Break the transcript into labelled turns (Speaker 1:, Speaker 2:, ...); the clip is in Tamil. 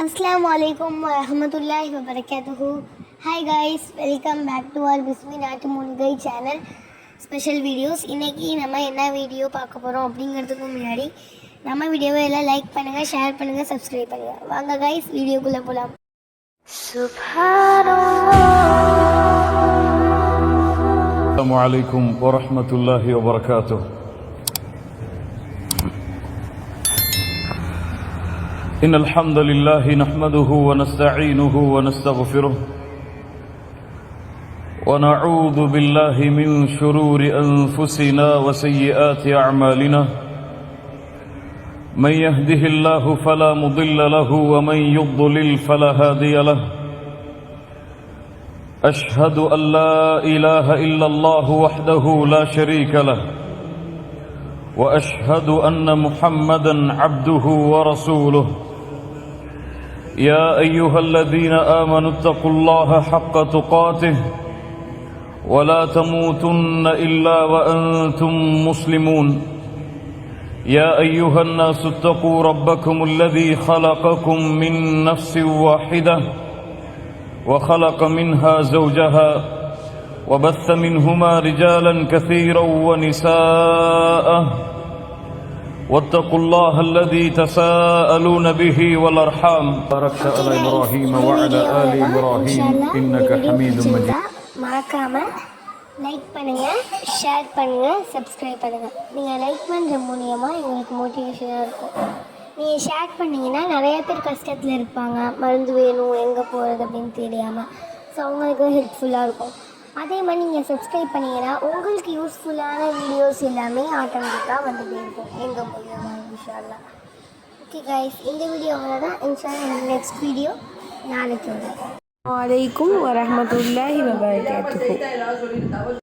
Speaker 1: Assalamu alaikum wa rahmatullahi wa barakatuhu. Hi guys, welcome back to our Bismi Natu Munigai channel special videos. இன்னைக்கு நம்ம என்ன வீடியோ பார்க்க போறோம் அப்படிங்கிறதுக்கு முன்னாடி நம்ம வீடியோவை எல்லாம் லைக் பண்ணுங்க, ஷேர் பண்ணுங்க, சப்ஸ்கிரைப் பண்ணுங்க. வாங்க guys, வீடியோக்குள்ள போலாம்.
Speaker 2: Assalamu alaikum wa rahmatullahi wa barakatuh. إن الحمد لله نحمده ونستعينه ونستغفره ونعوذ بالله من شرور أنفسنا وسيئات أعمالنا من يهده الله فلا مضل له ومن يضلل فلا هادي له أشهد أن لا إله إلا الله وحده لا شريك له وأشهد أن محمدا عبده ورسوله يا أيها الذين آمنوا اتقوا الله حق تقاته ولا تموتن إلا وأنتم مسلمون يا أيها الناس اتقوا ربكم الذي خلقكم من نفس واحدة وخلق منها زوجها وبث منهما رجالا كثيرا ونساء واتقوا الله الذي تساءلون به والأرحام باركت على إبراهيم وعلى آل إبراهيم إنك حميد مجيد.
Speaker 1: மறக்காம லைக் பண்ணுங்க, ஷேர் பண்ணுங்க, சப்ஸ்கிரைப் பண்ணுங்க. நீங்கள் லைக் பண்ணுற மூலியமாக எங்களுக்கு மோட்டிவேஷனாக இருக்கும். நீங்கள் ஷேர் பண்ணிங்கன்னா நிறைய பேர் கஷ்டத்தில் இருப்பாங்க, மருந்து வேணும், எங்கே போகிறது அப்படின்னு தெரியாமல். ஸோ அவங்களுக்கு ஹெல்ப்ஃபுல்லாக இருக்கும். அதே மாதிரி நீங்கள் சப்ஸ்கிரைப் பண்ணிங்கன்னா உங்களுக்கு யூஸ்ஃபுல்லான வீடியோஸ் எல்லாமே ஆட்டோமேட்டிக்காக வந்துகிட்டே இருக்கும் எங்கள் மூலியமாக இன்ஷா அல்லாஹ். ஓகே கைஸ், இந்த வீடியோ அவ்வளோதான். இன்ஷா அல்லாஹ் நெக்ஸ்ட் வீடியோ நாளைக்கு வரும்.
Speaker 3: வலைக்கும் வரஹ்மத்துல்லாஹி வபரகாத்துஹு.